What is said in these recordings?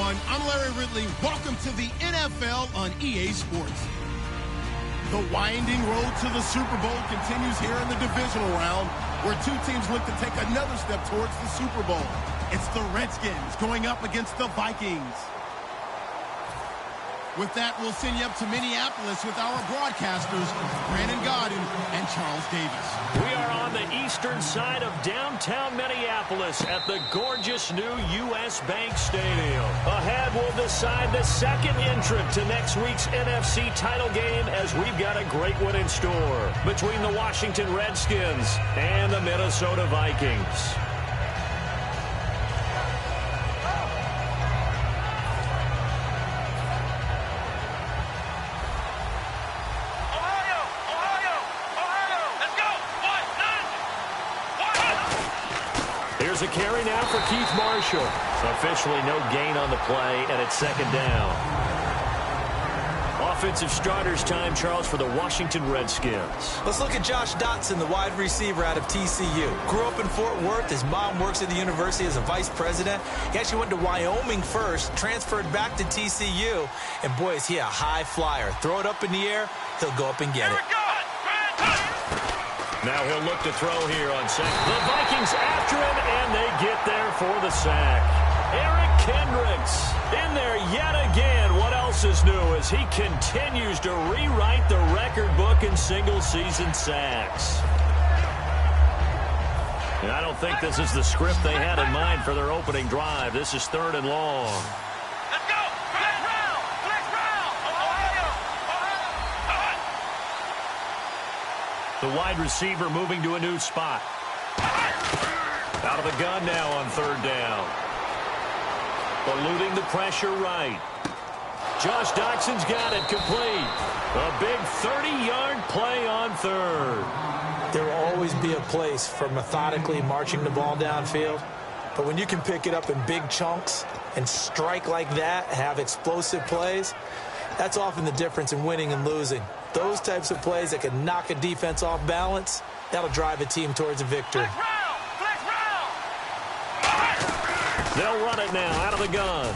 everyone. I'm Larry Ridley. Welcome to the NFL on EA Sports. The winding road to the Super Bowl continues here in the divisional round, where two teams look to take another step towards the Super Bowl. It's the Redskins going up against the Vikings. With that, we'll send you up to Minneapolis with our broadcasters, Brandon Gaudin and Charles Davis. We are on the eastern side of downtown Minneapolis at the gorgeous new U.S. Bank Stadium. Ahead, we'll decide the second entrant to next week's NFC title game, as we've got a great one in store between the Washington Redskins and the Minnesota Vikings. Here's a carry now for Keith Marshall. Officially no gain on the play, and it's second down. Offensive starters time, Charles, for the Washington Redskins. Let's look at Josh Dotson, the wide receiver out of TCU. Grew up in Fort Worth. His mom works at the university as a vice president. He actually went to Wyoming first, transferred back to TCU, and boy, is he a high flyer. Throw it up in the air, he'll go up and get it. Now he'll look to throw here on second. The Vikings after him, and they get there for the sack. Eric Kendricks in there yet again. What else is new as he continues to rewrite the record book in single-season sacks? And I don't think this is the script they had in mind for their opening drive. This is third and long. The wide receiver moving to a new spot. Out of the gun now on third down. Eluding the pressure right. Josh Dotson's got it complete. A big 30-yard play on third. There will always be a place for methodically marching the ball downfield. But when you can pick it up in big chunks and strike like that, have explosive plays, that's often the difference in winning and losing. Those types of plays that can knock a defense off balance, that'll drive a team towards a victory. They'll run it now out of the gun.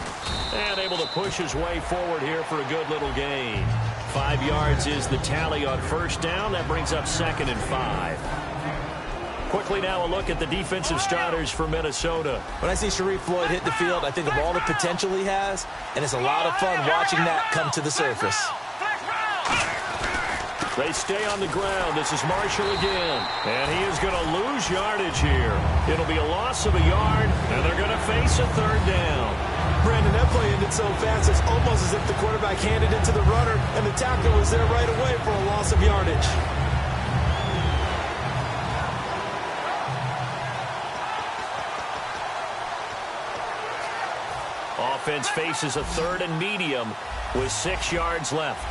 And able to push his way forward here for a good little gain. 5 yards is the tally on first down. That brings up second and 5. Quickly now a look at the defensive starters for Minnesota. When I see Sharif Floyd hit the field, I think of all the potential he has, and it's a lot of fun watching that come to the surface. They stay on the ground. This is Marshall again. And he is going to lose yardage here. It'll be a loss of a yard, and they're going to face a third down. Brandon, that play ended so fast, it's almost as if the quarterback handed it to the runner, and the tackle was there right away for a loss of yardage. Offense faces a third and medium with 6 yards left.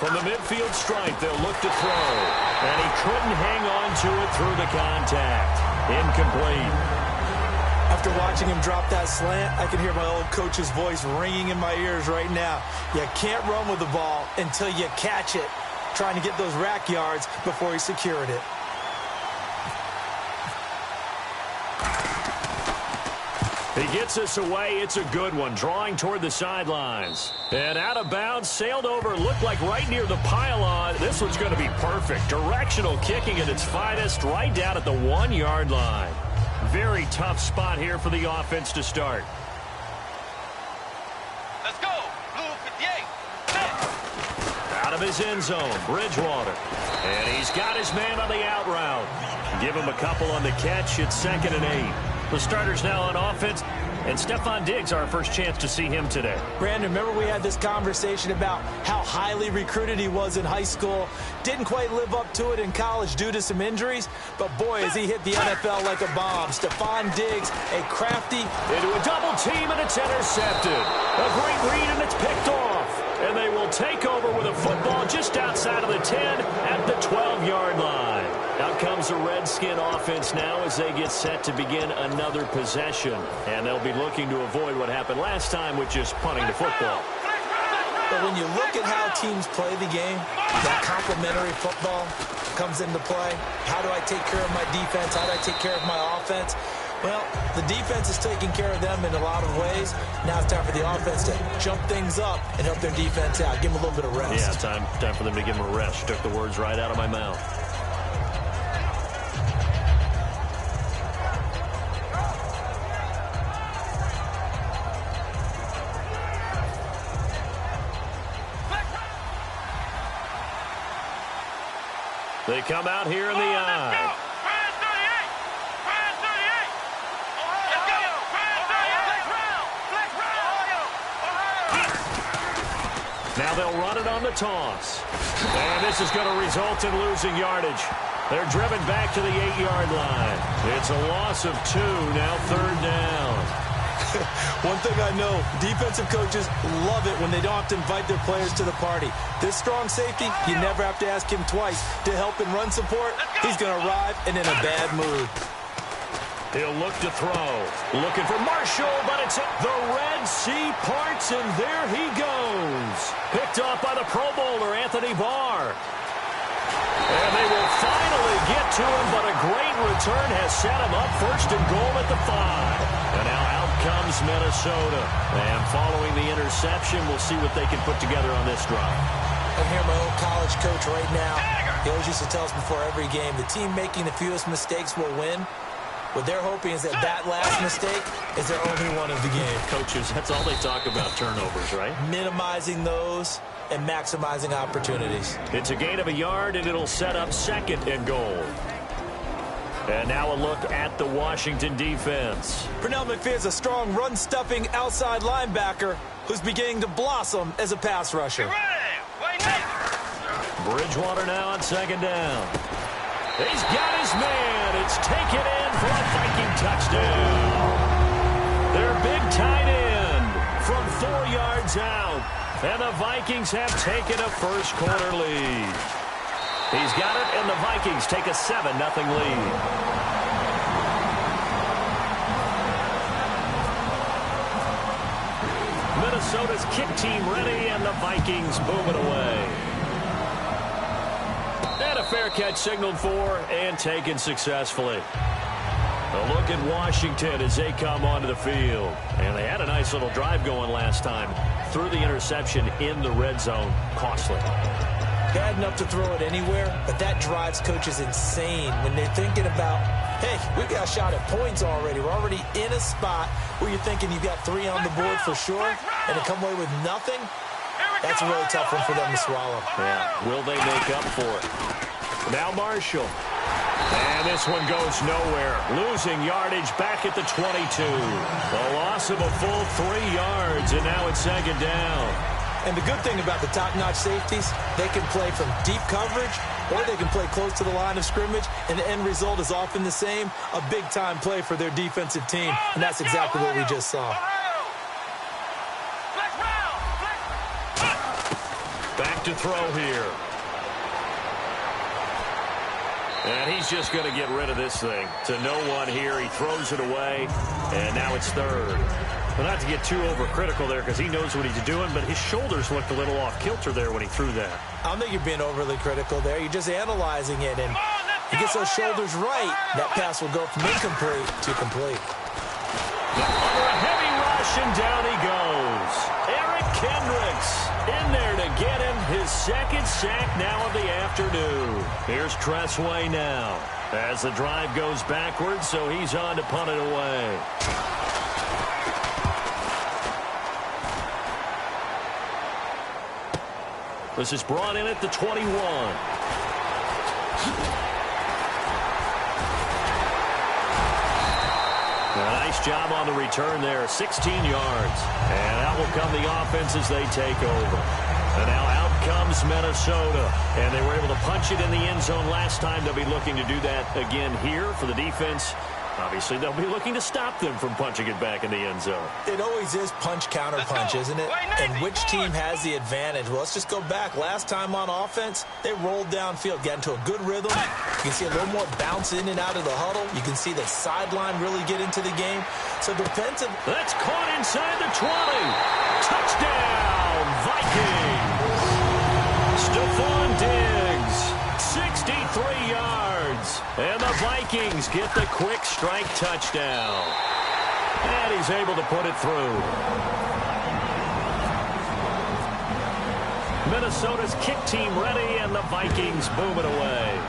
From the midfield stripe, they'll look to throw. And he couldn't hang on to it through the contact. Incomplete. After watching him drop that slant, I can hear my old coach's voice ringing in my ears right now. You can't run with the ball until you catch it, trying to get those rack yards before he secured it. He gets us away. It's a good one, drawing toward the sidelines. And out of bounds, sailed over, looked like right near the pylon. This one's going to be perfect. Directional kicking at its finest, right down at the 1 yard line. Very tough spot here for the offense to start. Let's go. Blue 58. Out of his end zone, Bridgewater. And he's got his man on the out route. Give him a couple on the catch. It's second and 8. The starters now on offense, and Stefon Diggs, our first chance to see him today. Brandon, remember we had this conversation about how highly recruited he was in high school. Didn't quite live up to it in college due to some injuries, but boy, has he hit the NFL like a bomb. Stefon Diggs, a crafty. Into a double team, and it's intercepted. A great read, and it's picked off. And they will take over with a football just outside of the 10 at the 12-yard line. Out comes the Redskin offense now as they get set to begin another possession. And they'll be looking to avoid what happened last time with just punting the football. But when you look at how teams play the game, that complementary football comes into play. How do I take care of my defense? How do I take care of my offense? Well, the defense is taking care of them in a lot of ways. Now it's time for the offense to jump things up and help their defense out. Give them a little bit of rest. Yeah, time for them to give them a rest. Took the words right out of my mouth. They come out here in the eye. Now they'll run it on the toss. And this is going to result in losing yardage. They're driven back to the 8-yard line. It's a loss of 2, now 3rd down. One thing I know, defensive coaches love it when they don't have to invite their players to the party. This strong safety, you never have to ask him twice to help in run support. He's going to arrive and in a bad mood. He'll look to throw. Looking for Marshall, but it's the Red Sea parts, and there he goes. Picked off by the Pro Bowler, Anthony Barr. And they will finally get to him, but a great return has set him up 1st and goal at the 5. And now out comes Minnesota. And following the interception, we'll see what they can put together on this drive. I hear my old college coach right now. He always used to tell us before every game, the team making the fewest mistakes will win. What they're hoping is that last mistake is their only one of the game. Coaches, that's all they talk about, turnovers, right? Minimizing those and maximizing opportunities. It's a gain of a yard, and it'll set up 2nd and goal. And now a look at the Washington defense. Pernell McPhee is a strong run-stuffing outside linebacker who's beginning to blossom as a pass rusher. Bridgewater now on 2nd down. He's got his man. It's taken in for a Viking touchdown. Their big tight end from 4 yards out. And the Vikings have taken a first-quarter lead. He's got it, and the Vikings take a 7-0 lead. Minnesota's kick team ready, and the Vikings move it away. And a fair catch signaled for and taken successfully. A look at Washington as they come onto the field. And they had a nice little drive going last time. Threw the interception in the red zone. Costly. Bad enough to throw it anywhere, but that drives coaches insane when they're thinking about, hey, we've got a shot at points already. We're already in a spot where you're thinking you've got 3 on the board for sure, and to come away with nothing, that's a really tough one for them to swallow. Yeah, will they make up for it? Now Marshall. And this one goes nowhere. Losing yardage back at the 22. A loss of a full 3 yards, and now it's 2nd down. And the good thing about the top-notch safeties, they can play from deep coverage or they can play close to the line of scrimmage, and the end result is often the same, a big-time play for their defensive team, and that's exactly what we just saw. Back to throw here. And he's just going to get rid of this thing. To no one here. He throws it away, and now it's 3rd. Well, not to get too overcritical there because he knows what he's doing, but his shoulders looked a little off kilter there when he threw that. I don't think you're being overly critical there. You're just analyzing it, and he gets those shoulders right. That pass will go from incomplete to complete. Under a heavy rush, and down he goes. Eric Kendricks in there to get him his 2nd sack now of the afternoon. Here's Tressway now as the drive goes backwards, so he's on to punt it away. This is brought in at the 21. A nice job on the return there, 16 yards. And that will come the offense as they take over. And now out comes Minnesota. And they were able to punch it in the end zone last time. They'll be looking to do that again here for the defense. Obviously, they'll be looking to stop them from punching it back in the end zone. It always is punch-counter-punch, isn't it? And which team has the advantage? Well, let's just go back. Last time on offense, they rolled downfield, got into a good rhythm. You can see a little more bounce in and out of the huddle. You can see the sideline really get into the game. So defensive. That's caught inside the 20. Touchdown, Vikings. Stephon Diggs, 63 yards. And the Vikings get the quick strike touchdown. And he's able to put it through. Minnesota's kick team ready, and the Vikings boom it away.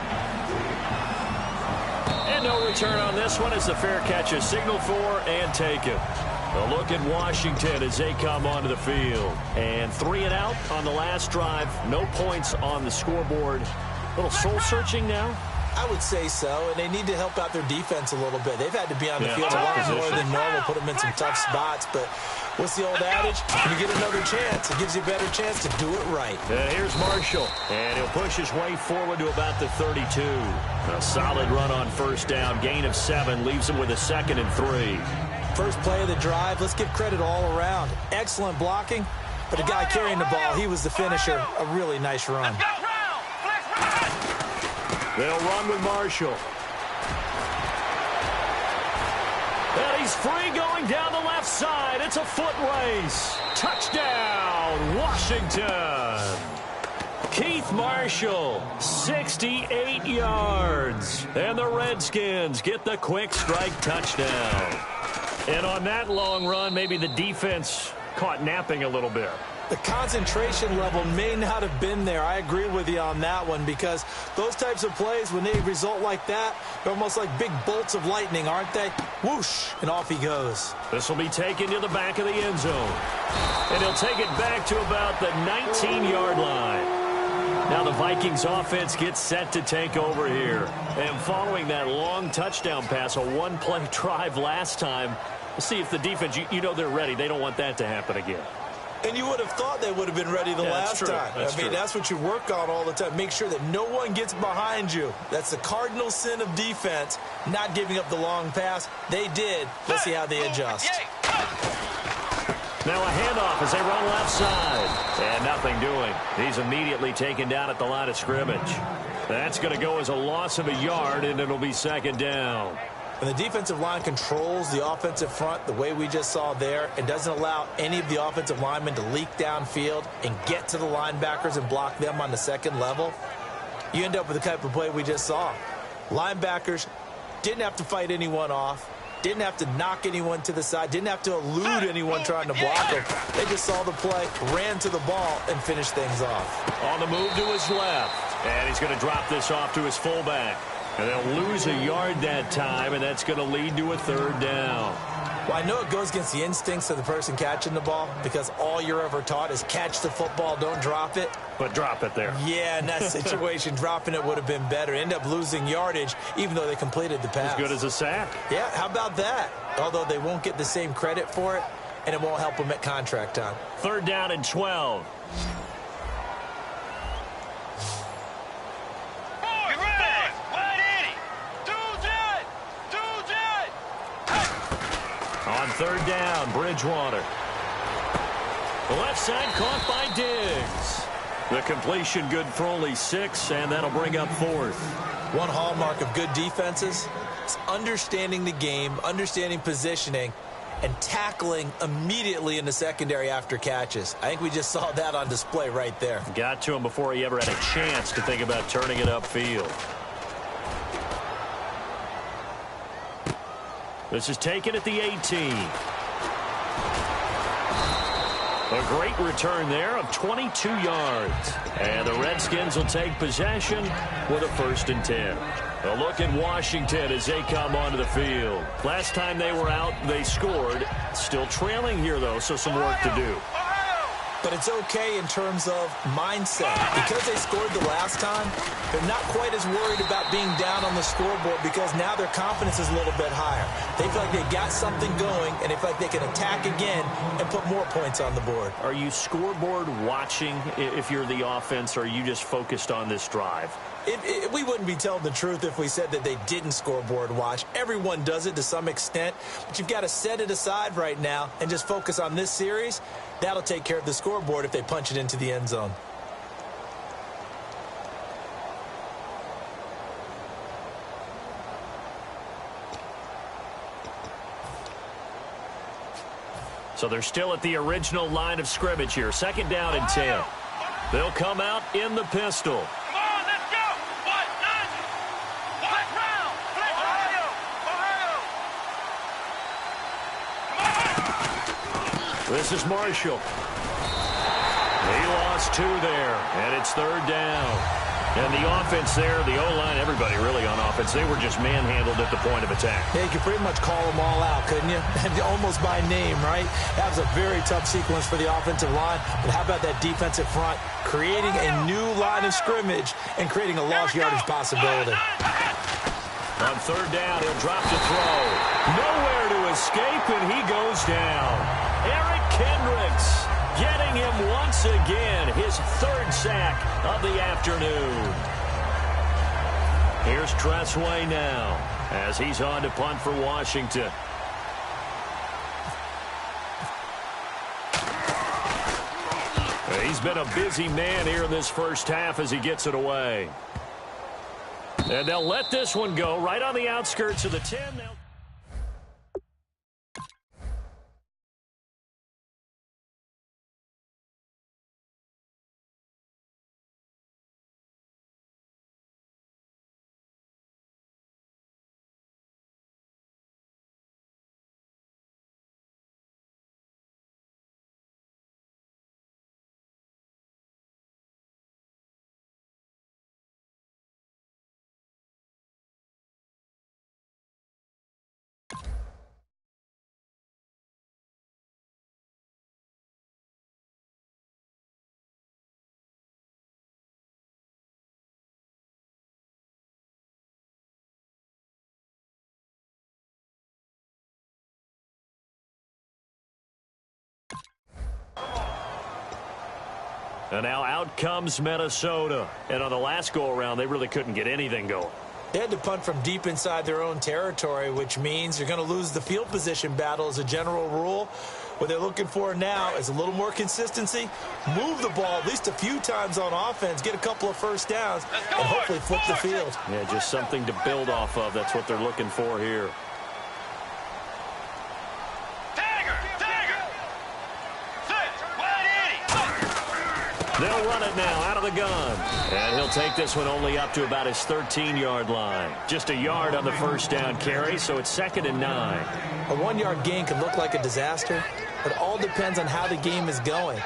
And no return on this one as the fair catch is signaled for and taken. A look at Washington as they come onto the field. And 3 and out on the last drive. No points on the scoreboard. A little soul-searching now. I would say so, and they need to help out their defense a little bit. They've had to be on the field a lot more than normal, put them in some tough spots. But what's the old adage? When you get another chance, it gives you a better chance to do it right. And here's Marshall, and he'll push his way forward to about the 32. A solid run on first down, gain of 7, leaves him with a 2nd and 3. First play of the drive, let's give credit all around. Excellent blocking, but the guy carrying the ball, he was the finisher. A really nice run. They'll run with Marshall. And he's free going down the left side. It's a foot race. Touchdown, Washington. Keith Marshall, 68 yards. And the Redskins get the quick strike touchdown. And on that long run, maybe the defense caught napping a little bit. The concentration level may not have been there. I agree with you on that one, because those types of plays, when they result like that, they're almost like big bolts of lightning, aren't they? Whoosh, and off he goes. This will be taken to the back of the end zone. And he'll take it back to about the 19-yard line. Now the Vikings offense gets set to take over here. And following that long touchdown pass, a one-play drive last time, we'll see if the defense, you know they're ready. They don't want that to happen again. And you would have thought they would have been ready the last time. I mean, that's what you work on all the time. Make sure that no one gets behind you. That's the cardinal sin of defense, not giving up the long pass. They did. Let's see how they adjust. Now a handoff as they run left side. And nothing doing. He's immediately taken down at the line of scrimmage. That's going to go as a loss of a yard, and it'll be 2nd down. When the defensive line controls the offensive front the way we just saw there, it doesn't allow any of the offensive linemen to leak downfield and get to the linebackers and block them on the second level, you end up with the type of play we just saw. Linebackers didn't have to fight anyone off, didn't have to knock anyone to the side, didn't have to elude anyone trying to block them. They just saw the play, ran to the ball, and finished things off. On the move to his left, and he's going to drop this off to his fullback. And they'll lose a yard that time, and that's going to lead to a 3rd down. Well, I know it goes against the instincts of the person catching the ball, because all you're ever taught is catch the football, don't drop it. But drop it there. Yeah, in that situation, dropping it would have been better. End up losing yardage, even though they completed the pass. As good as a sack. Yeah, how about that? Although they won't get the same credit for it, and it won't help them at contract time. 3rd down and 12. On 3rd down, Bridgewater. The left side caught by Diggs. The completion good for only 6, and that'll bring up 4th. One hallmark of good defenses is understanding the game, understanding positioning, and tackling immediately in the secondary after catches. I think we just saw that on display right there. Got to him before he ever had a chance to think about turning it upfield. This is taken at the 18. A great return there of 22 yards. And the Redskins will take possession with a 1st and 10. A look at Washington as they come onto the field. Last time they were out, they scored. Still trailing here, though, so some work to do. But it's okay in terms of mindset. Because they scored the last time, they're not quite as worried about being down on the scoreboard, because now their confidence is a little bit higher. They feel like they got something going, and they feel like they can attack again and put more points on the board. Are you scoreboard watching if you're the offense, or are you just focused on this drive? We wouldn't be telling the truth if we said that they didn't scoreboard watch. Everyone does it to some extent, but you've got to set it aside right now and just focus on this series. That'll take care of the scoreboard if they punch it into the end zone. So they're still at the original line of scrimmage here. 2nd down and 10. They'll come out in the pistol. Come on, let's go. 1, 9. 1 round. This is Marshall. He lost 2 there, and it's 3rd down. And the offense there, the O-line, everybody really on offense, they were just manhandled at the point of attack. Yeah, you could pretty much call them all out, couldn't you? Almost by name, right? That was a very tough sequence for the offensive line. But how about that defensive front creating a new line of scrimmage and creating a lost yardage possibility? On 3rd down, he'll drop to throw. Nowhere to escape, and he goes down. Eric Kendricks getting him once again, his 3rd sack of the afternoon. Here's Tressway now as he's on to punt for Washington. He's been a busy man here in this first half as he gets it away. And they'll let this one go right on the outskirts of the 10. And now out comes Minnesota. And on the last go-around, they really couldn't get anything going. They had to punt from deep inside their own territory, which means you're going to lose the field position battle as a general rule. What they're looking for now is a little more consistency, move the ball at least a few times on offense, get a couple of first downs, and hopefully flip the field. Yeah, just something to build off of. That's what they're looking for here. They'll run it now out of the gun. And he'll take this one only up to about his 13-yard line. Just a yard on the first down carry, so it's 2nd and 9. A 1-yard gain can look like a disaster, but it all depends on how the game is going.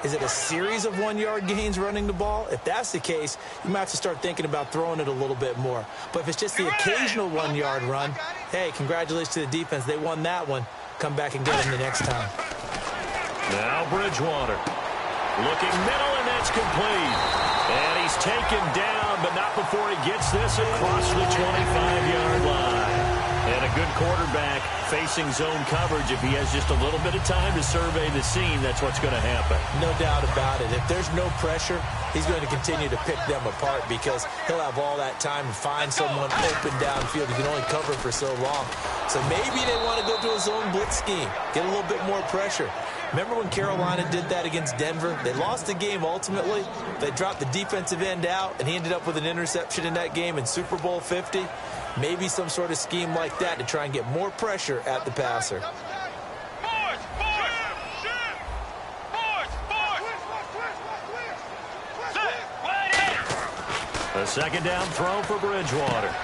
Is it a series of 1-yard gains running the ball? If that's the case, you might have to start thinking about throwing it a little bit more. But if it's just the occasional 1-yard run, hey, congratulations to the defense. They won that one. Come back and get them the next time. Now Bridgewater. Looking middle, and that's complete. And he's taken down, but not before he gets this across the 25-yard line. And a good quarterback facing zone coverage. If he has just a little bit of time to survey the scene, that's what's going to happen. No doubt about it. If there's no pressure, he's going to continue to pick them apart because he'll have all that time to find someone open downfield. He can only cover for so long. So maybe they want to go to a zone blitz scheme, get a little bit more pressure. Remember when Carolina did that against Denver? They lost the game ultimately. They dropped the defensive end out, and he ended up with an interception in that game in Super Bowl 50. Maybe some sort of scheme like that to try and get more pressure at the passer. A 2nd down throw for Bridgewater.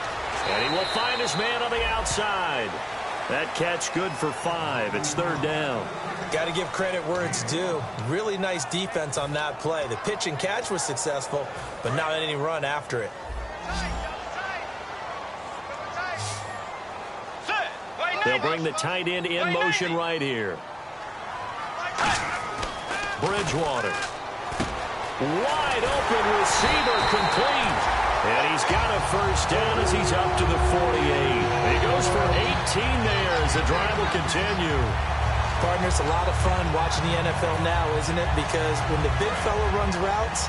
And he will find his man on the outside. That catch good for 5. It's 3rd down. Got to give credit where it's due. Really nice defense on that play. The pitch and catch was successful, but not any run after it. They'll bring the tight end in motion right here. Bridgewater. Wide open receiver complete. And he's got a first down as he's up to the 48. He goes for 18 there as the drive will continue. Partner, it's a lot of fun watching the NFL now, isn't it? Because when the big fella runs routes,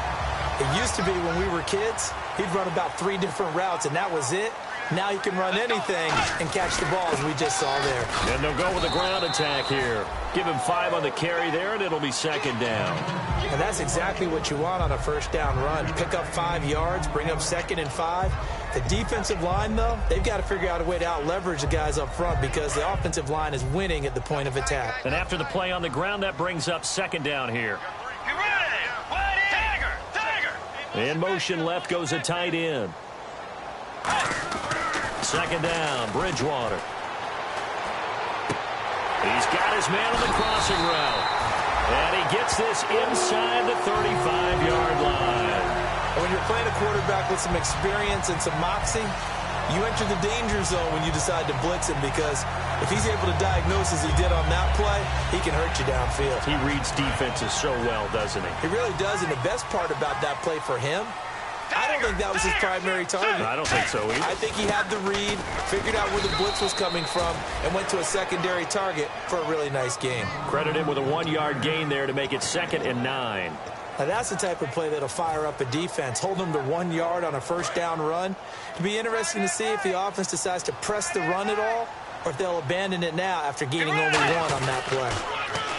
it used to be when we were kids, he'd run about 3 different routes, and that was it. Now he can run anything and catch the ball, as we just saw there. And they'll go with a ground attack here. Give him 5 on the carry there, and it'll be 2nd down. And that's exactly what you want on a first down run. Pick up 5 yards, bring up 2nd and 5. The defensive line, though, they've got to figure out a way to out-leverage the guys up front because the offensive line is winning at the point of attack. And after the play on the ground, that brings up 2nd down here. In motion left goes a tight end. 2nd down, Bridgewater. He's got his man on the crossing route. And he gets this inside the 35-yard line. When you're playing a quarterback with some experience and some moxie, you enter the danger zone when you decide to blitz him, because if he's able to diagnose as he did on that play, he can hurt you downfield. He reads defenses so well, doesn't he? He really does, and the best part about that play for him, I don't think that was his primary target. I don't think so either. I think he had the read, figured out where the blitz was coming from, and went to a secondary target for a really nice gain. Credit him with a 1-yard gain there to make it 2nd and 9. Now, that's the type of play that'll fire up a defense. Hold them to 1 yard on a first down run. It'll be interesting to see if the offense decides to press the run at all, or if they'll abandon it now after gaining only 1 on that play.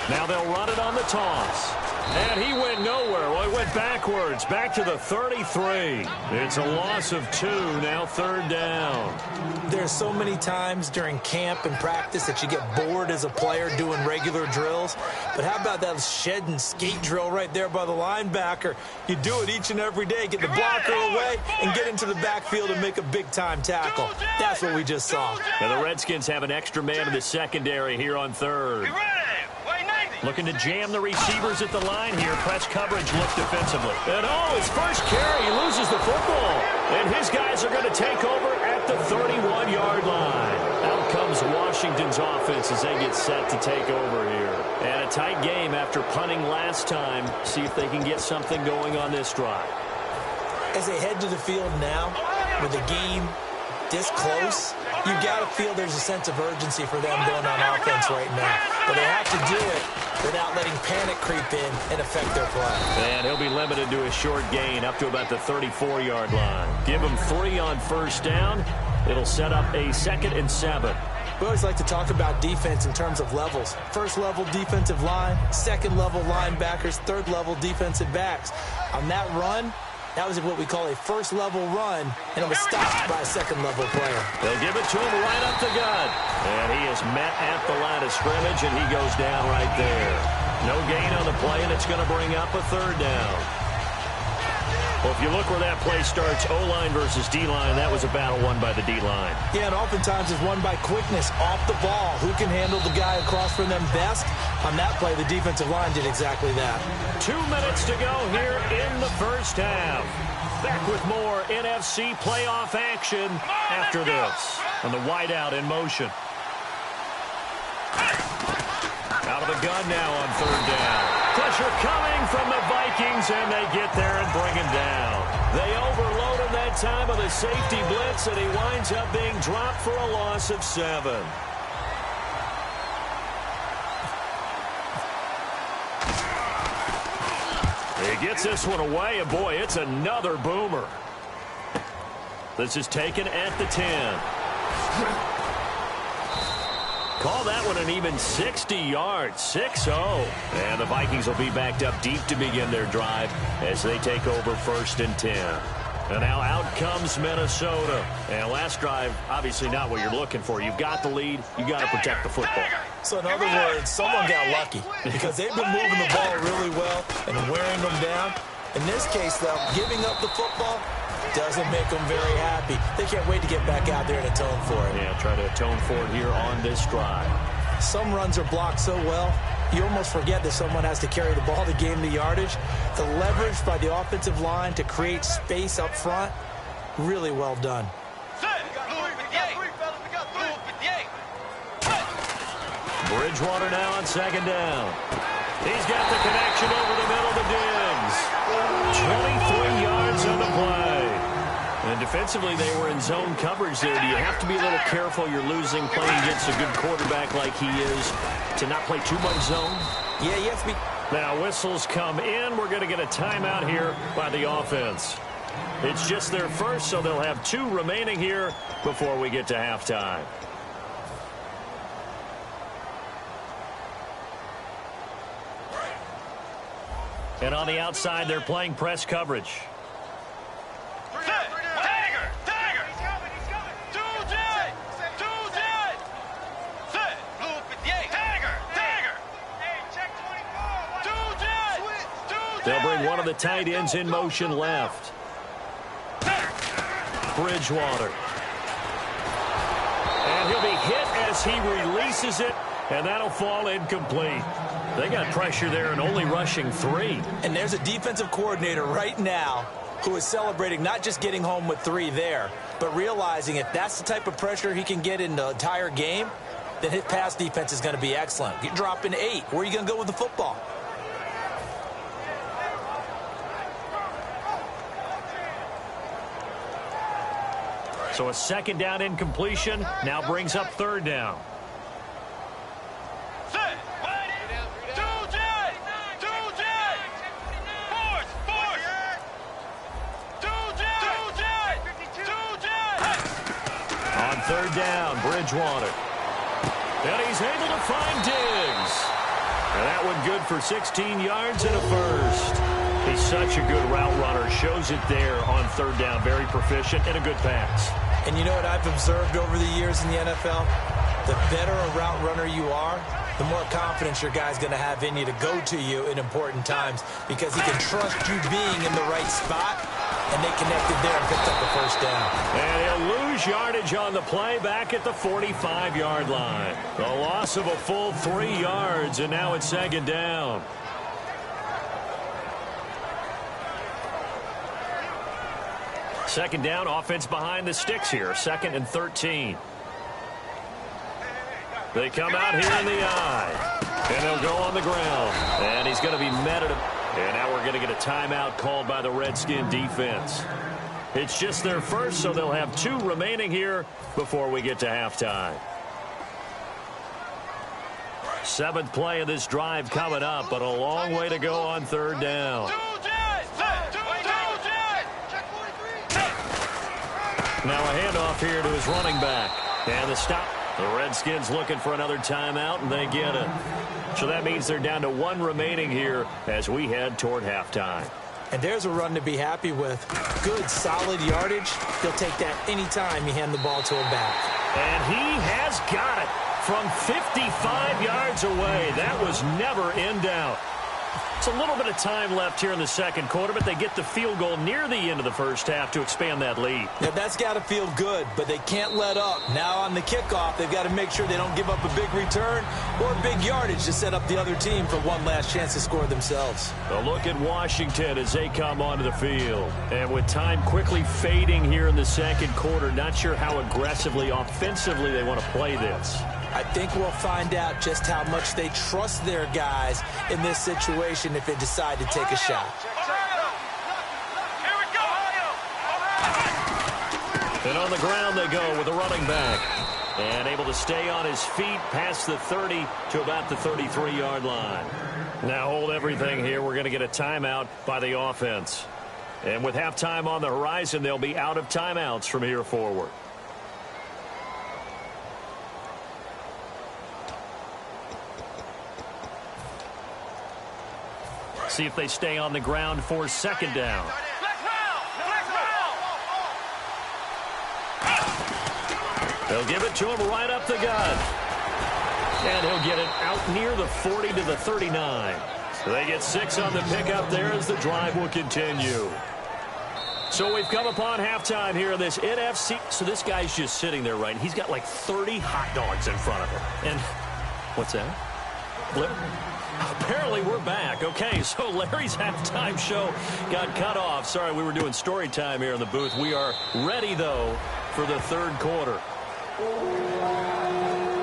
Now they'll run it on the toss. And he went nowhere. Well, he went backwards, back to the 33. It's a loss of 2, now 3rd down. There's so many times during camp and practice that you get bored as a player doing regular drills. But how about that shed and skate drill right there by the linebacker? You do it each and every day. Get the blocker away and get into the backfield and make a big-time tackle. That's what we just saw. Now the Redskins have an extra man in the secondary here on 3rd. Looking to jam the receivers at the line here. Press coverage look defensively. And his first carry, he loses the football. And his guys are going to take over at the 31-yard line. Out comes Washington's offense as they get set to take over here. And a tight game after punting last time. See if they can get something going on this drive. As they head to the field now, with the game this close, you got to feel there's a sense of urgency for them going on offense right now. But they have to do it without letting panic creep in and affect their play. And he'll be limited to a short gain up to about the 34-yard line. Give him 3 on first down. It'll set up a 2nd and 7. We always like to talk about defense in terms of levels. First level defensive line, second level linebackers, third level defensive backs. On that run, that was what we call a first-level run, and it was stopped by a second-level player. They'll give it to him right up the gut. And he is met at the line of scrimmage, and he goes down right there. No gain on the play, and it's going to bring up a 3rd down. Well, if you look where that play starts, O-line versus D-line, that was a battle won by the D-line. Yeah, and oftentimes it's won by quickness off the ball. Who can handle the guy across from them best? On that play, the defensive line did exactly that. 2 minutes to go here in the first half. Back with more NFC playoff action after this. And the wideout in motion. Out of the gun now on 3rd down. Pressure coming from the Vikings, and they get there and bring him down. They overload him that time with a safety blitz, and he winds up being dropped for a loss of 7. He gets this one away, and boy, it's another boomer. This is taken at the 10. Call that one an even 60 yards, 6-0. And the Vikings will be backed up deep to begin their drive as they take over 1st and 10. And now out comes Minnesota. And last drive, obviously not what you're looking for. You've got the lead. You got to protect the football. So in other words, someone got lucky because they've been moving the ball really well and wearing them down. In this case, though, giving up the football doesn't make them very happy. They can't wait to get back out there and atone for it. Yeah, try to atone for it here on this drive. Some runs are blocked so well, you almost forget that someone has to carry the ball to gain the yardage. The leverage by the offensive line to create space up front, really well done. Bridgewater now on 2nd down. He's got the connection over the middle to Diggs. 23 yards on the play. And defensively, they were in zone coverage there. Do you have to be a little careful? You're losing playing against a good quarterback like he is to not play too much zone? Yeah, you have to be. Now whistles come in. We're going to get a timeout here by the offense. It's just their first, so they'll have 2 remaining here before we get to halftime. And on the outside, they're playing press coverage. They'll bring one of the tight ends in motion left. Bridgewater. And he'll be hit as he releases it and that'll fall incomplete. They got pressure there and only rushing 3. And there's a defensive coordinator right now who is celebrating not just getting home with 3 there, but realizing if that's the type of pressure he can get in the entire game, then his pass defense is going to be excellent. You're dropping 8. Where are you going to go with the football? So a second down incompletion now brings up third down. On third down, Bridgewater. And he's able to find Diggs. And that one good for 16 yards and a first. He's such a good route runner. Shows it there on third down. Very proficient and a good pass. And you know what I've observed over the years in the NFL? The better a route runner you are, the more confidence your guy's going to have in you to go to you in important times because he can trust you being in the right spot, and they connected there and picked up the first down. And he'll lose yardage on the play back at the 45-yard line. The loss of a full 3 yards, and now it's second down. Second down, offense behind the sticks here. 2nd and 13. They come out here in the eye. And they'll go on the ground. And he's going to be met at a... And now we're going to get a timeout called by the Redskin defense. It's just their first, so they'll have 2 remaining here before we get to halftime. 7th play of this drive coming up, but a long way to go on third down. Now a handoff here to his running back. And the stop. The Redskins looking for another timeout, and they get it. So that means they're down to 1 remaining here as we head toward halftime. And there's a run to be happy with. Good, solid yardage. They'll take that anytime you hand the ball to him back. And he has got it from 55 yards away. That was never in doubt. It's a little bit of time left here in the second quarter, but they get the field goal near the end of the first half to expand that lead. Yeah, that's got to feel good, but they can't let up. Now on the kickoff, they've got to make sure they don't give up a big return or big yardage to set up the other team for one last chance to score themselves. A look at Washington as they come onto the field. And with time quickly fading here in the second quarter, not sure how aggressively, offensively they want to play this. I think we'll find out just how much they trust their guys in this situation if they decide to take a shot. And on the ground they go with a running back. And able to stay on his feet past the 30 to about the 33-yard line. Now hold everything here. We're going to get a timeout by the offense. And with halftime on the horizon, they'll be out of timeouts from here forward. See if they stay on the ground for second down. They'll give it to him right up the gut. And he'll get it out near the 40 to the 39. They get 6 on the pickup there as the drive will continue. So we've come upon halftime here in this NFC. So this guy's just sitting there, right? He's got like 30 hot dogs in front of him. And what's that? Blip. Apparently we're back. Okay, so Larry's halftime show got cut off. Sorry, we were doing story time here in the booth. We are ready, though, for the third quarter.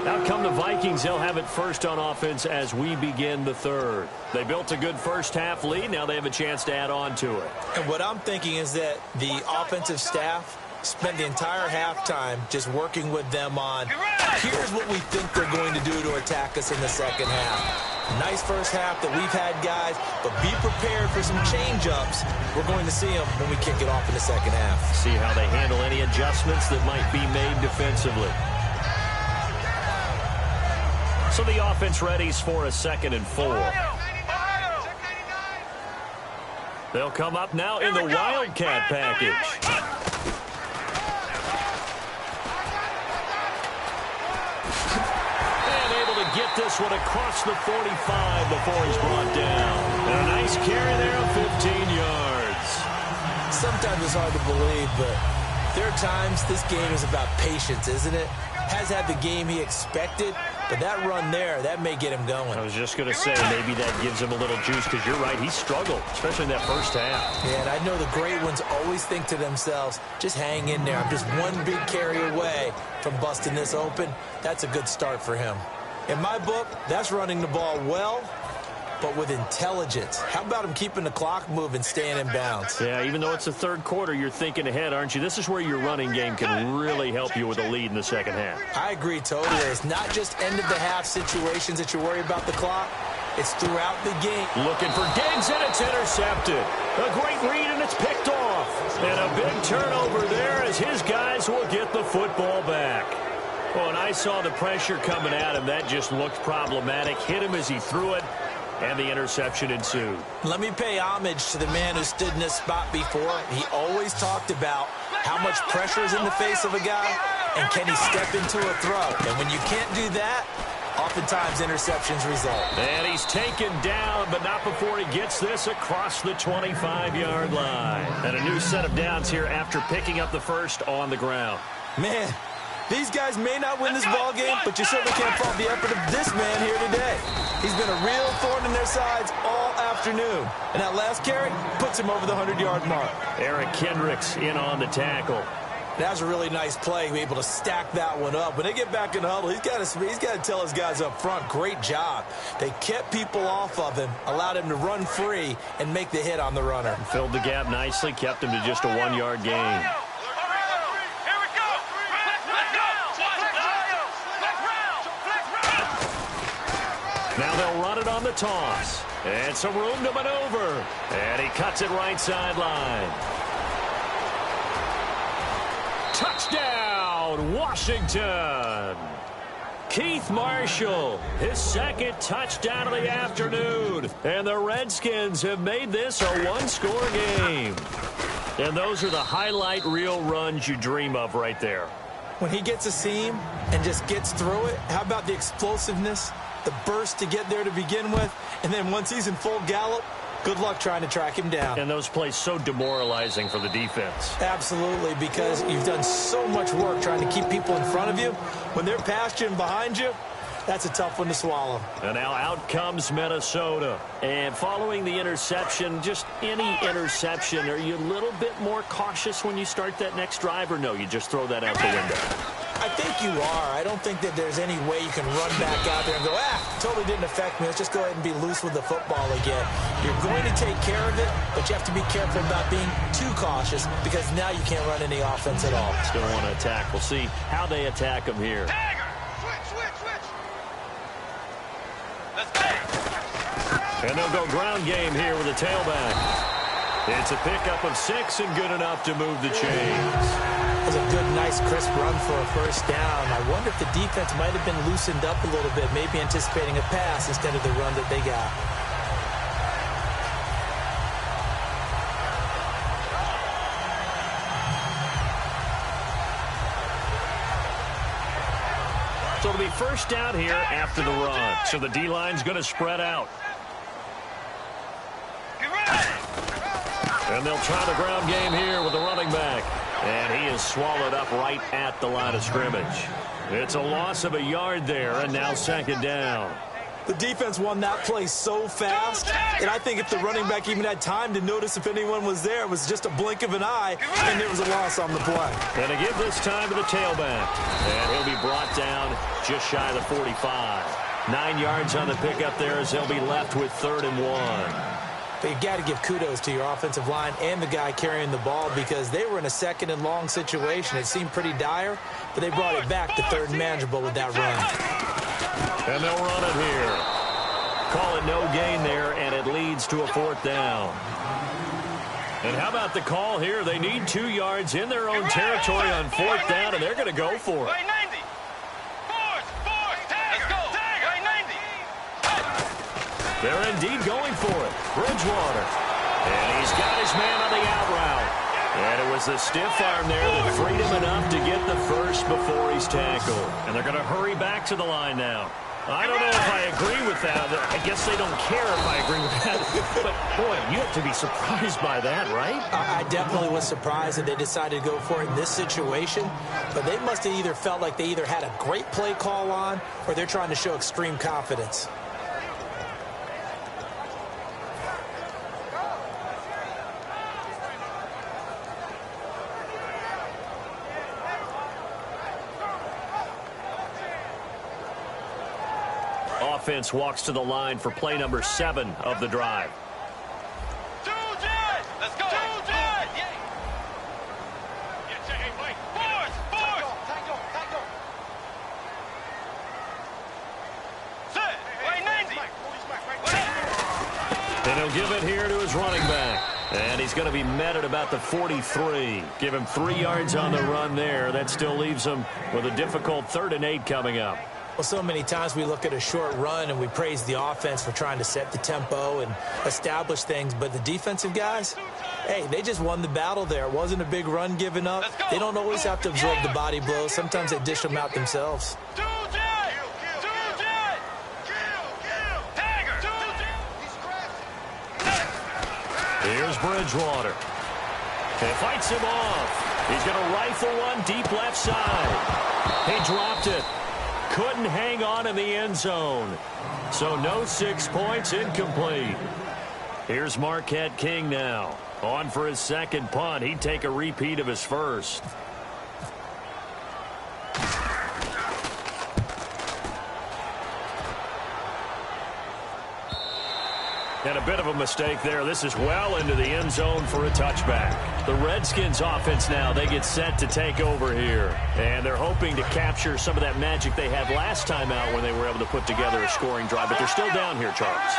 Out come the Vikings. They'll have it first on offense as we begin the third. They built a good first half lead. Now they have a chance to add on to it. And what I'm thinking is that the offensive staff spent the entire halftime just working with them on, here's what we think they're going to do to attack us in the second half. Nice first half that we've had, guys, but be prepared for some change-ups. We're going to see them when we kick it off in the second half. See how they handle any adjustments that might be made defensively. So the offense readies for a 2nd and 4. They'll come up now in the Wildcat package. Get this one across the 45 before he's brought down. And a nice carry there of 15 yards. Sometimes it's hard to believe, but there are times this game is about patience, isn't it? Has had the game he expected, But that run there, that may get him going. I was just going to say, maybe that gives him a little juice, because you're right, he struggled, especially in that first half. Yeah, and I know the great ones always think to themselves, just hang in there. I'm just one big carry away from busting this open. That's a good start for him. In my book, that's running the ball well, but with intelligence. How about him keeping the clock moving, staying in bounds? Yeah, even though it's the third quarter, you're thinking ahead, aren't you? This is where your running game can really help you with a lead in the second half. I agree totally. It's not just end-of-the-half situations that you worry about the clock. It's throughout the game. Looking for Diggs, and it's intercepted. A great read, and it's picked off. And a big turnover there as his guys will get the football back. Well, and I saw the pressure coming at him. That just looked problematic. Hit him as he threw it, and the interception ensued. Let me pay homage to the man who stood in this spot before. He always talked about how much pressure is in the face of a guy, and can he step into a throw. And when you can't do that, oftentimes interceptions result. And he's taken down, but not before he gets this across the 25-yard line. And a new set of downs here after picking up the first on the ground. Man, these guys may not win this ball game, but you certainly can't fault the effort of this man here today. He's been a real thorn in their sides all afternoon. And that last carry puts him over the 100-yard mark. Eric Kendricks in on the tackle. That was a really nice play, be able to stack that one up. When they get back in the huddle, he's got to tell his guys up front, great job. They kept people off of him, allowed him to run free, and make the hit on the runner. Filled the gap nicely, kept him to just a 1-yard gain. Now they'll run it on the toss. And some room to maneuver. And he cuts it right sideline. Touchdown, Washington. Keith Marshall, his second touchdown of the afternoon. And the Redskins have made this a one-score game. And those are the highlight reel runs you dream of right there. When he gets a seam and just gets through it, how about the explosiveness, the burst to get there to begin with, and then once he's in full gallop, good luck trying to track him down. And those plays so demoralizing for the defense. Absolutely, because you've done so much work trying to keep people in front of you. When they're past you and behind you, that's a tough one to swallow. And now out comes Minnesota. And following the interception, just any interception, are you a little bit more cautious when you start that next drive, or no, you just throw that out the window? I think you are. I don't think that there's any way you can run back out there and go, totally didn't affect me. Let's just go ahead and be loose with the football again. You're going to take care of it, but you have to be careful about being too cautious, because now you can't run any offense at all. Still want to attack. We'll see how they attack them here. And they'll go ground game here with a tailback. It's a pickup of 6 and good enough to move the chains. That was a good, nice, crisp run for a first down. I wonder if the defense might have been loosened up a little bit, maybe anticipating a pass instead of the run that they got. So it'll be first down here after the run. So the D-line's going to spread out. And they'll try the ground game here with the running back. And he is swallowed up right at the line of scrimmage. It's a loss of a yard there, and now second down. The defense won that play so fast, and I think if the running back even had time to notice if anyone was there, it was just a blink of an eye, and there was a loss on the play. And to give this time to the tailback. And he'll be brought down just shy of the 45. 9 yards on the pickup there as they'll be left with 3rd and 1. But you got to give kudos to your offensive line and the guy carrying the ball, because they were in a 2nd and long situation. It seemed pretty dire, but they brought it back to 3rd and manageable with that run. And they'll run it here. Call it no gain there, and it leads to a 4th down. And how about the call here? They need 2 yards in their own territory on 4th down, and they're going to go for it. They're indeed going for it. Bridgewater. And he's got his man on the out route. And it was the stiff arm there that freed him enough to get the first before he's tackled. And they're going to hurry back to the line now. I don't know if I agree with that. I guess they don't care if I agree with that. But, boy, you have to be surprised by that, right? I definitely was surprised that they decided to go for it in this situation. But they must have either felt like they either had a great play call on or they're trying to show extreme confidence. Offense walks to the line for play number 7 of the drive. Let's go. And he'll give it here to his running back. And he's going to be met at about the 43. Give him 3 yards on the run there. That still leaves him with a difficult 3rd and 8 coming up. Well, so many times we look at a short run and we praise the offense for trying to set the tempo and establish things. But the defensive guys, hey, they just won the battle there. It wasn't a big run given up. They don't always have to absorb the body blows. Sometimes they dish them out themselves. Here's Bridgewater. He fights him off. He's going to rifle one deep left side. He dropped it. Couldn't hang on in the end zone. So no 6 points, incomplete. Here's Marquette King now. On for his 2nd punt. He'd take a repeat of his 1st. And a bit of a mistake there. This is well into the end zone for a touchback. The Redskins offense now, they get set to take over here. And they're hoping to capture some of that magic they had last time out when they were able to put together a scoring drive. But they're still down here, Charles.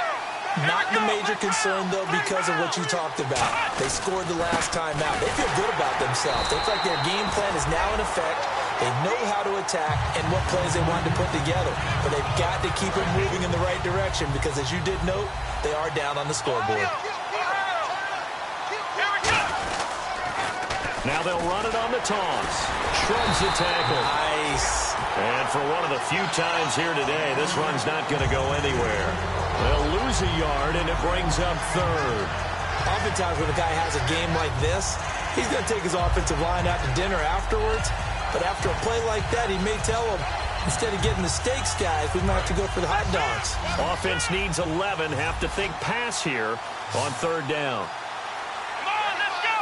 Not the major concern, though, because of what you talked about. They scored the last time out. They feel good about themselves. They feel like their game plan is now in effect. They know how to attack and what plays they want to put together. But they've got to keep it moving in the right direction because, as you did note, they are down on the scoreboard. Now they'll run it on the toss. Shrugs the tackle. Nice. And for one of the few times here today, this run's not going to go anywhere. They'll lose a yard, and it brings up 3rd. Oftentimes when a guy has a game like this, he's going to take his offensive line out to dinner afterwards. But after a play like that, he may tell him, instead of getting the steaks, guys, we might have to go for the hot dogs. Offense needs 11. Have to think pass here on 3rd down. Come on, let's go.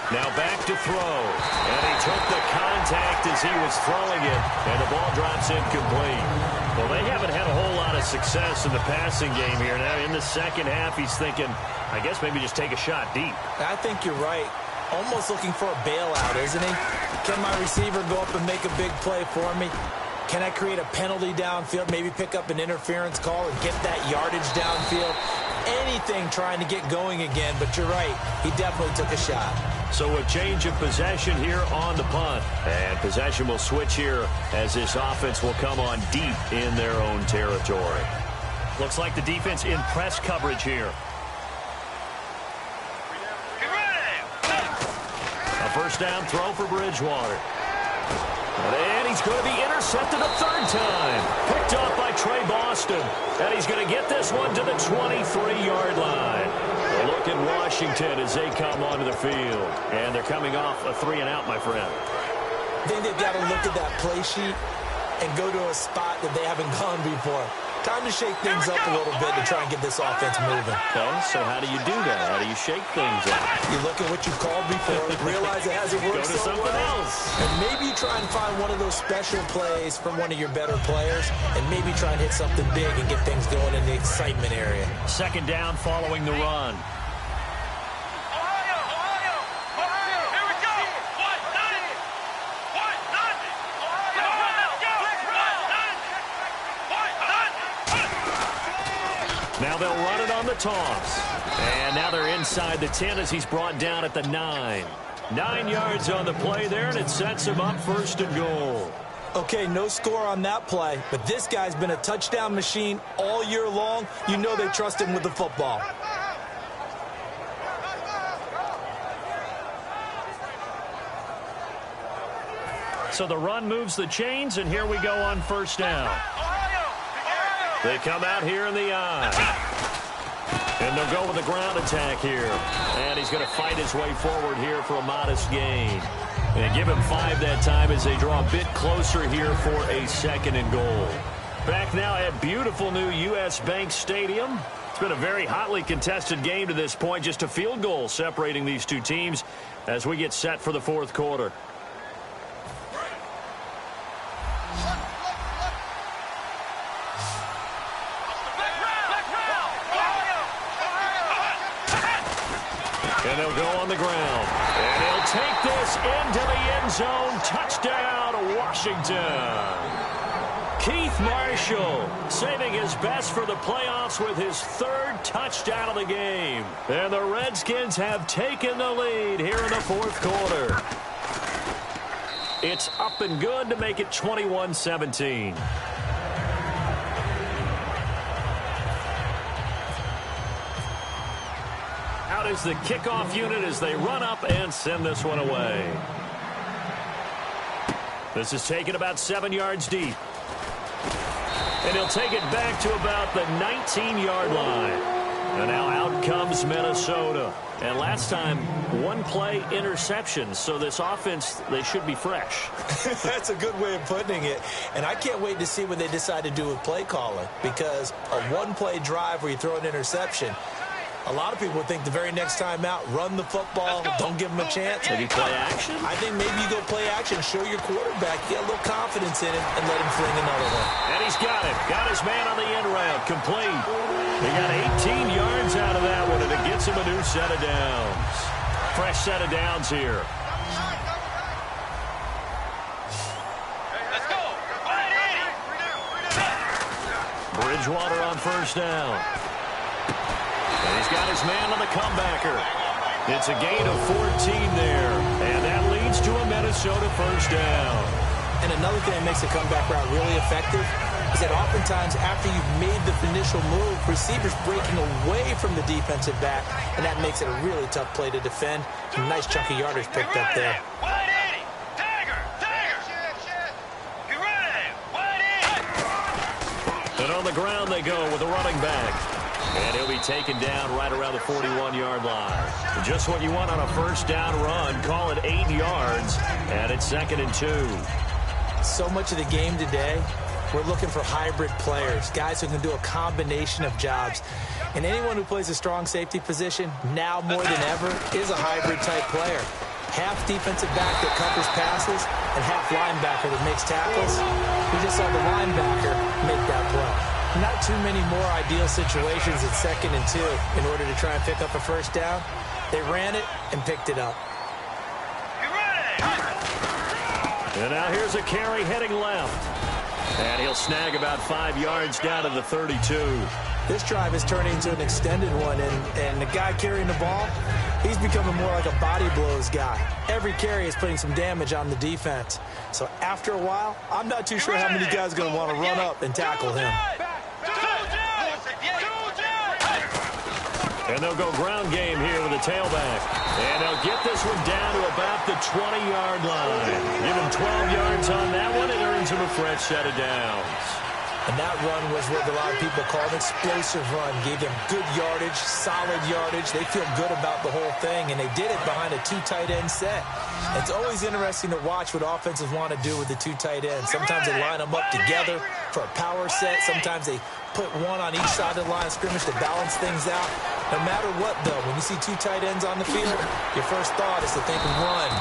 Now back to throw. And he took the contact as he was throwing it. And the ball drops incomplete. Well, they haven't had a whole lot of success in the passing game here. Now in the 2nd half, he's thinking, I guess maybe just take a shot deep. I think you're right. Almost looking for a bailout, isn't he? Can my receiver go up and make a big play for me? Can I create a penalty downfield, maybe pick up an interference call and get that yardage downfield? Anything trying to get going again, but you're right. He definitely took a shot. So a change of possession here on the punt. And possession will switch here as this offense will come on deep in their own territory. Looks like the defense in press coverage here. First down throw for Bridgewater. And he's going to be intercepted a 3rd time. Picked off by Trey Boston. And he's going to get this one to the 23-yard line. A look at Washington as they come onto the field. And they're coming off a 3-and-out, my friend. I think they've got to look at that play sheet and go to a spot that they haven't gone before. Time to shake things up a little bit to try and get this offense moving. Okay, so how do you do that? How do you shake things up? You look at what you called before, realize it hasn't worked so well. Go to something else. And maybe you try and find one of those special plays from one of your better players, and maybe try and hit something big and get things going in the excitement area. 2nd down following the run. Now they'll run it on the toss. And now they're inside the 10 as he's brought down at the 9. 9 yards on the play there, and it sets him up 1st and goal. Okay, no score on that play, but this guy's been a touchdown machine all year long. You know they trust him with the football. So the run moves the chains, and here we go on first down. They come out here in the eye. And they'll go with the ground attack here. And he's going to fight his way forward here for a modest gain. And give him 5 that time as they draw a bit closer here for a 2nd and goal. Back now at beautiful new U.S. Bank Stadium. It's been a very hotly contested game to this point. Just a field goal separating these two teams as we get set for the 4th quarter. And they'll go on the ground. And he'll take this into the end zone. Touchdown, Washington. Keith Marshall saving his best for the playoffs with his 3rd touchdown of the game. And the Redskins have taken the lead here in the 4th quarter. It's up and good to make it 21-17. Out is the kickoff unit as they run up and send this one away. This is taken about 7 yards deep. And he'll take it back to about the 19-yard line. And now out comes Minnesota. And last time, 1-play interception. So this offense, they should be fresh. That's a good way of putting it. And I can't wait to see what they decide to do with play calling. Because a 1-play drive where you throw an interception, a lot of people would think the very next time out, run the football, don't give him a chance. Maybe play action? I think maybe you go play action, show your quarterback, get a little confidence in him, and let him fling another one. And he's got it. Got his man on the end route. Complete. He got 18 yards out of that one, and it gets him a new set of downs. Fresh set of downs here. Let's go. Bridgewater on first down. And he's got his man on the comebacker. It's a gain of 14 there. And that leads to a Minnesota first down. And another thing that makes the comeback route really effective is that oftentimes after you've made the initial move, receivers breaking away from the defensive back, and that makes it a really tough play to defend. A nice chunk of yardage picked up there. And on the ground they go with the running back. And he'll be taken down right around the 41-yard line. Just what you want on a first down run. Call it 8 yards, and it's 2nd and 2. So much of the game today, we're looking for hybrid players, guys who can do a combination of jobs. And anyone who plays a strong safety position, now more than ever, is a hybrid-type player. Half defensive back that covers passes and half linebacker that makes tackles. We just saw the linebacker make that play. Not too many more ideal situations at 2nd and 2 in order to try and pick up a first down. They ran it and picked it up. And now here's a carry heading left. And he'll snag about 5 yards down to the 32. This drive is turning into an extended one, and the guy carrying the ball, he's becoming more like a body blows guy. Every carry is putting some damage on the defense. So after a while, I'm not too sure how many guys are going to want to run up and tackle him. And they'll go ground game here with the tailback. And they'll get this one down to about the 20-yard line. Give him 12 yards on that one. It earns him a fresh set of downs. And that run was what a lot of people call an explosive run. Gave them good yardage, solid yardage. They feel good about the whole thing, and they did it behind a 2 tight end set. It's always interesting to watch what offenses want to do with the 2 tight ends. Sometimes they line them up together for a power set. Sometimes they put one on each side of the line of scrimmage to balance things out. No matter what, though, when you see 2 tight ends on the field, your first thought is to think run.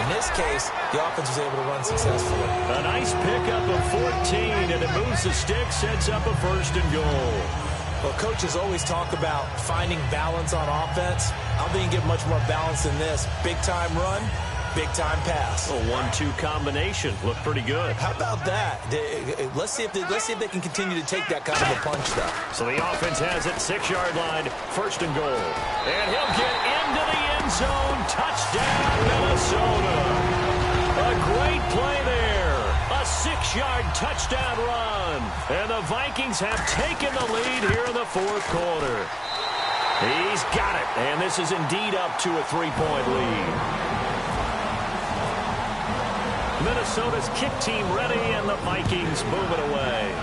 In this case, the offense was able to run successfully. A nice pickup of 14, and it moves the stick, sets up a 1st and goal. Well, coaches always talk about finding balance on offense. I don't think you get much more balance than this. Big-time run, big-time pass. A 1-2 combination. Looked pretty good. How about that? Let's see if they can continue to take that kind of a punch, though. So the offense has it, 6-yard line, 1st and goal. And he'll get into the end zone. Touchdown, Minnesota. A great play there. A 6-yard touchdown run. And the Vikings have taken the lead here in the 4th quarter. He's got it. And this is indeed up to a 3-point lead. Minnesota's kick team ready, and the Vikings move it away.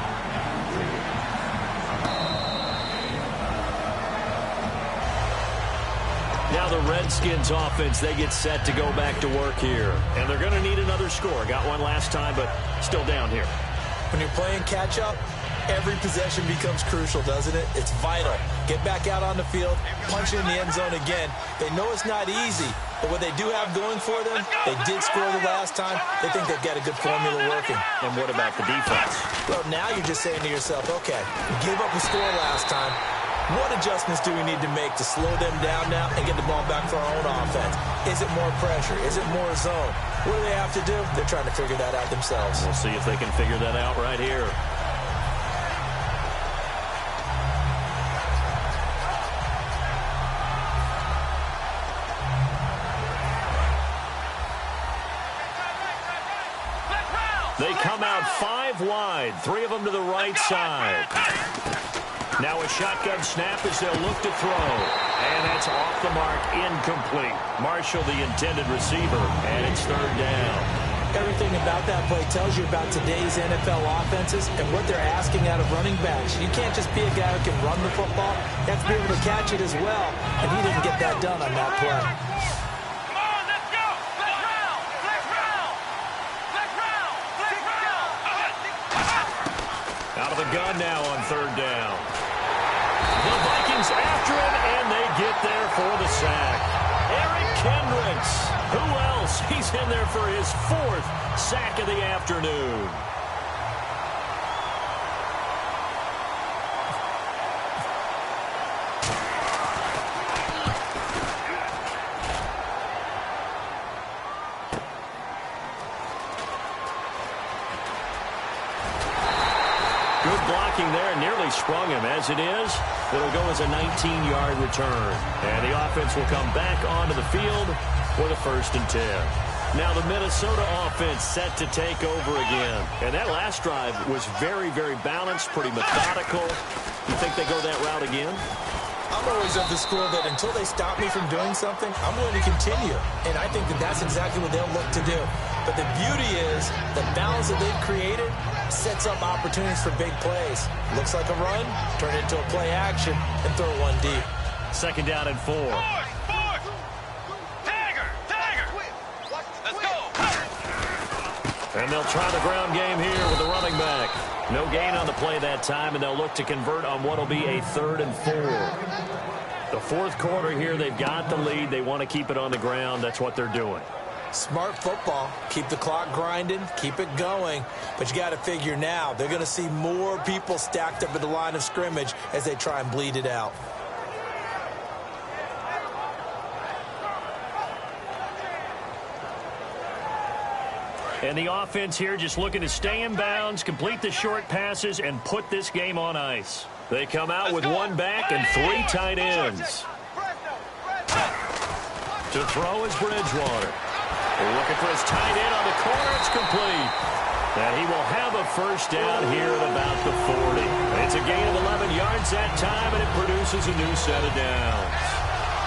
Now the Redskins offense, they get set to go back to work here. And they're going to need another score. Got one last time, but still down here. When you're playing catch-up, every possession becomes crucial, doesn't it? It's vital. Get back out on the field, punch it in the end zone again. They know it's not easy, but what they do have going for them, they did score the last time. They think they've got a good formula working. And what about the defense? Well, now you're just saying to yourself, okay, we gave up a score last time. What adjustments do we need to make to slow them down now and get the ball back for our own offense? Is it more pressure? Is it more zone? What do they have to do? They're trying to figure that out themselves. We'll see if they can figure that out right here. They come out 5 wide, 3 of them to the right side. Now a shotgun snap as they'll look to throw. And that's off the mark, incomplete. Marshall, the intended receiver, and it's 3rd down. Everything about that play tells you about today's NFL offenses and what they're asking out of running backs. You can't just be a guy who can run the football. You have to be able to catch it as well. And he didn't get that done on that play. Out of the gun now on 3rd down. The Vikings after him, and they get there for the sack. Eric Kendricks. Who else? He's in there for his 4th sack of the afternoon. Good blocking there, nearly sprung him. As it is, it'll go as a 19-yard return. And the offense will come back onto the field for the 1st and 10. Now the Minnesota offense set to take over again. And that last drive was very, very balanced, pretty methodical. You think they go that route again? I'm always of the school that until they stop me from doing something, I'm going to continue. And I think that that's exactly what they'll look to do. But the beauty is the balance that they've created sets up opportunities for big plays. Looks like a run, turn it into a play action, and throw one deep. 2nd down and 4. And they'll try the ground game here with the running back. No gain on the play that time, and they'll look to convert on what will be a 3rd and 4. The 4th quarter here, they've got the lead. They want to keep it on the ground. That's what they're doing. Smart football. Keep the clock grinding. Keep it going. But you got to figure now, they're going to see more people stacked up at the line of scrimmage as they try and bleed it out. And the offense here just looking to stay in bounds, complete the short passes, and put this game on ice. They come out with 1 back and 3 tight ends. To throw is Bridgewater. They're looking for his tight end on the corner. It's complete. And he will have a 1st down here at about the 40. It's a gain of 11 yards that time, and it produces a new set of downs.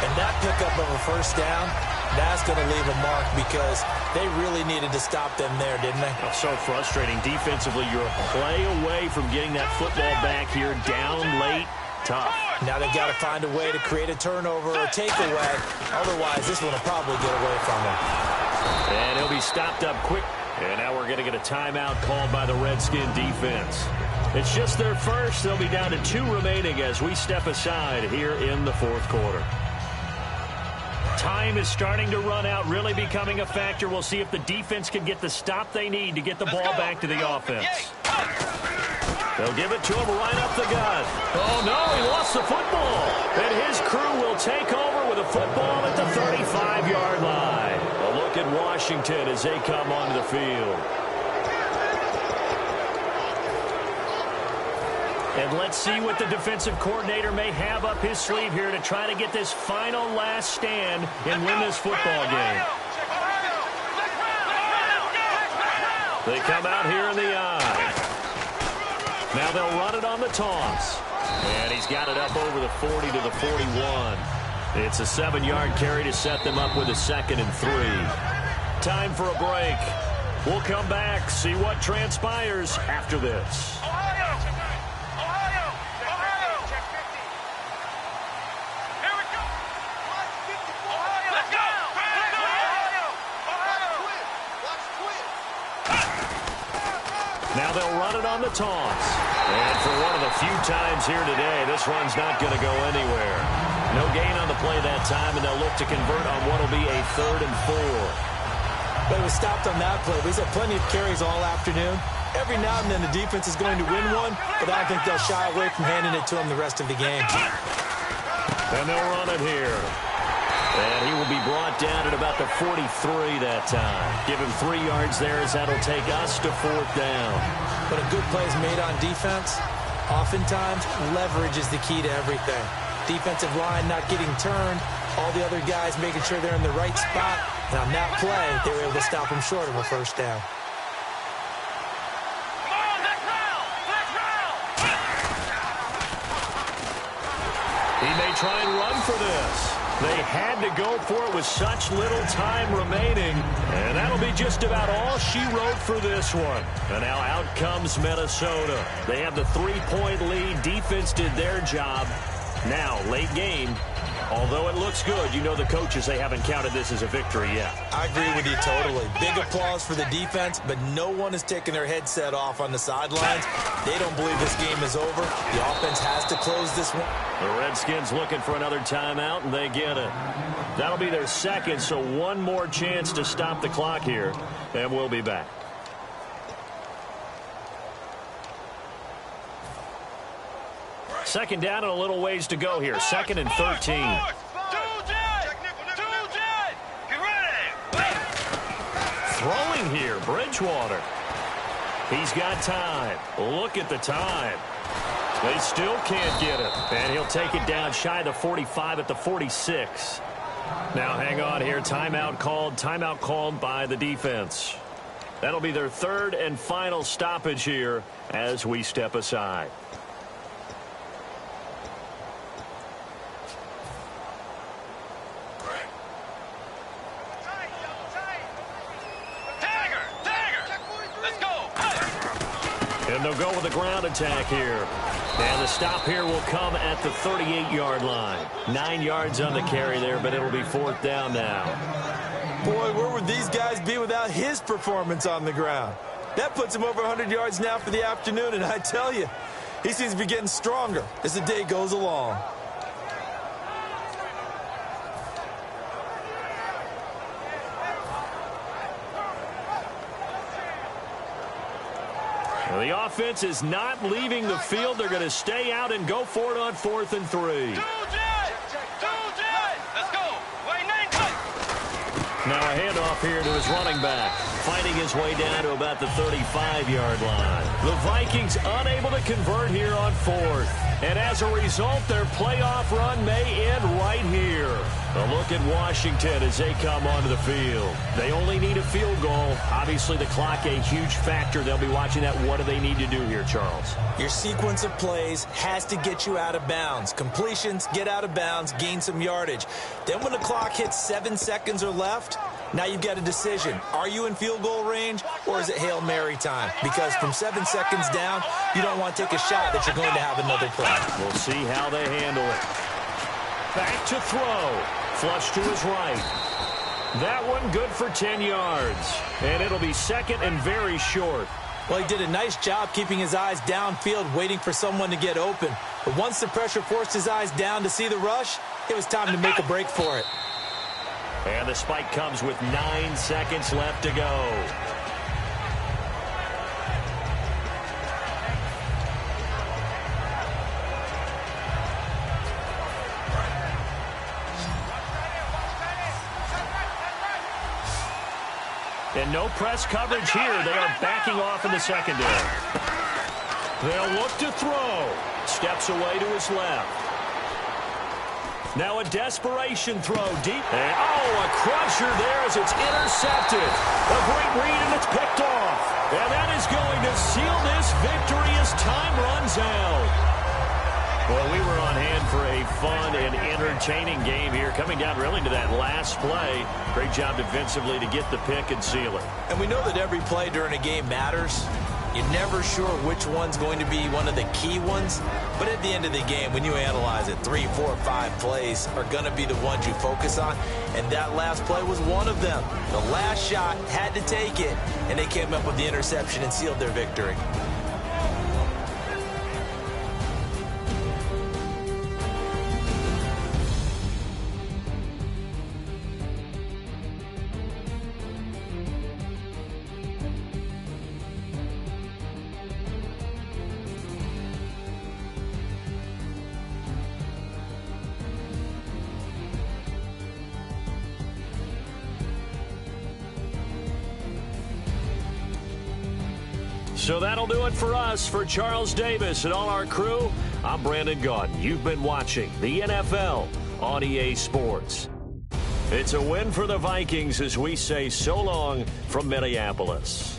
And that pickup of a 1st down, that's going to leave a mark because they really needed to stop them there, didn't they? Oh, so frustrating. Defensively, you're a play away from getting that football back here down late. Tough. Now they've got to find a way to create a turnover or a takeaway. Otherwise, this one will probably get away from them. And he'll be stopped up quick. And now we're going to get a timeout called by the Redskin defense. It's just their 1st. They'll be down to 2 remaining as we step aside here in the 4th quarter. Time is starting to run out, really becoming a factor. We'll see if the defense can get the stop they need to get the ball back to the offense. They'll give it to him right up the gut. Oh, no, he lost the football. And his crew will take over with a football at the 35-yard line. A look at Washington as they come onto the field. And let's see what the defensive coordinator may have up his sleeve here to try to get this final last stand and win this football game. They come out here in the eye. Now they'll run it on the toss. And he's got it up over the 40 to the 41. It's a 7-yard carry to set them up with a 2nd and 3. Time for a break. We'll come back, see what transpires after this. Ohio! Ohio! Ohio! Check 50. Here we go. Ohio! Let's go! Ohio! Ohio! Watch twist. Now they'll run it on the toss. And for one of the few times here today, this run's not going to go anywhere. No gain on the play that time, and they'll look to convert on what will be a 3rd and 4. But it was stopped on that play. He's had plenty of carries all afternoon. Every now and then the defense is going to win one, but I don't think they'll shy away from handing it to him the rest of the game. And they'll run it here. And he will be brought down at about the 43 that time. Give him 3 yards there as that'll take us to 4th down. But a good play is made on defense. Oftentimes, leverage is the key to everything. Defensive line not getting turned, all the other guys making sure they're in the right spot. And on that play, they were able to stop him short of a 1st down. Come on, next round! Next round! He may try and run for this. They had to go for it with such little time remaining. And that'll be just about all she wrote for this one. And now out comes Minnesota. They have the 3-point lead. Defense did their job. Now, late game. Although it looks good, you know the coaches, they haven't counted this as a victory yet. I agree with you totally. Big applause for the defense, but no one is taking their headset off on the sidelines. They don't believe this game is over. The offense has to close this one. The Redskins looking for another timeout, and they get it. That'll be their 2nd, so one more chance to stop the clock here, and we'll be back. Second down and a little ways to go here. 2nd and 13. Throwing here, Bridgewater. He's got time. Look at the time. They still can't get it. And he'll take it down shy of the 45 at the 46. Now hang on here. Timeout called by the defense. That'll be their 3rd and final stoppage here as we step aside. And they'll go with a ground attack here. And the stop here will come at the 38-yard line. 9 yards on the carry there, but it'll be 4th down now. Boy, where would these guys be without his performance on the ground? That puts him over 100 yards now for the afternoon, and I tell you, he seems to be getting stronger as the day goes along. The offense is not leaving the field. They're going to stay out and go for it on 4th and 3. Now a handoff here to his running back, fighting his way down to about the 35-yard line. The Vikings unable to convert here on 4th. And as a result, their playoff run may end right here. A look at Washington as they come onto the field. They only need a field goal. Obviously, the clock a huge factor. They'll be watching that. What do they need to do here, Charles? Your sequence of plays has to get you out of bounds. Completions, get out of bounds, gain some yardage. Then when the clock hits 7 seconds or left, now you've got a decision. Are you in field goal range, or is it Hail Mary time? Because from 7 seconds down, you don't want to take a shot that you're going to have another play. We'll see how they handle it. Back to throw. Flush to his right. That one good for 10 yards. And it'll be 2nd and very short. Well, he did a nice job keeping his eyes downfield, waiting for someone to get open. But once the pressure forced his eyes down to see the rush, it was time to make a break for it. And the spike comes with 9 seconds left to go. And no press coverage here. They are backing off in the secondary. They'll look to throw. Steps away to his left. Now a desperation throw deep. And, a crusher there as it's intercepted. A great read, and it's picked off. And that is going to seal this victory as time runs out. Well, we were on hand for a fun and entertaining game here, coming down really to that last play. Great job defensively to get the pick and seal it. And we know that every play during a game matters. You're never sure which one's going to be one of the key ones. But at the end of the game, when you analyze it, 3, 4, 5 plays are going to be the ones you focus on. And that last play was one of them. The last shot had to take it, and they came up with the interception and sealed their victory. So that'll do it for us. For Charles Davis and all our crew, I'm Brandon Gaudin. You've been watching the NFL on EA Sports. It's a win for the Vikings as we say so long from Minneapolis.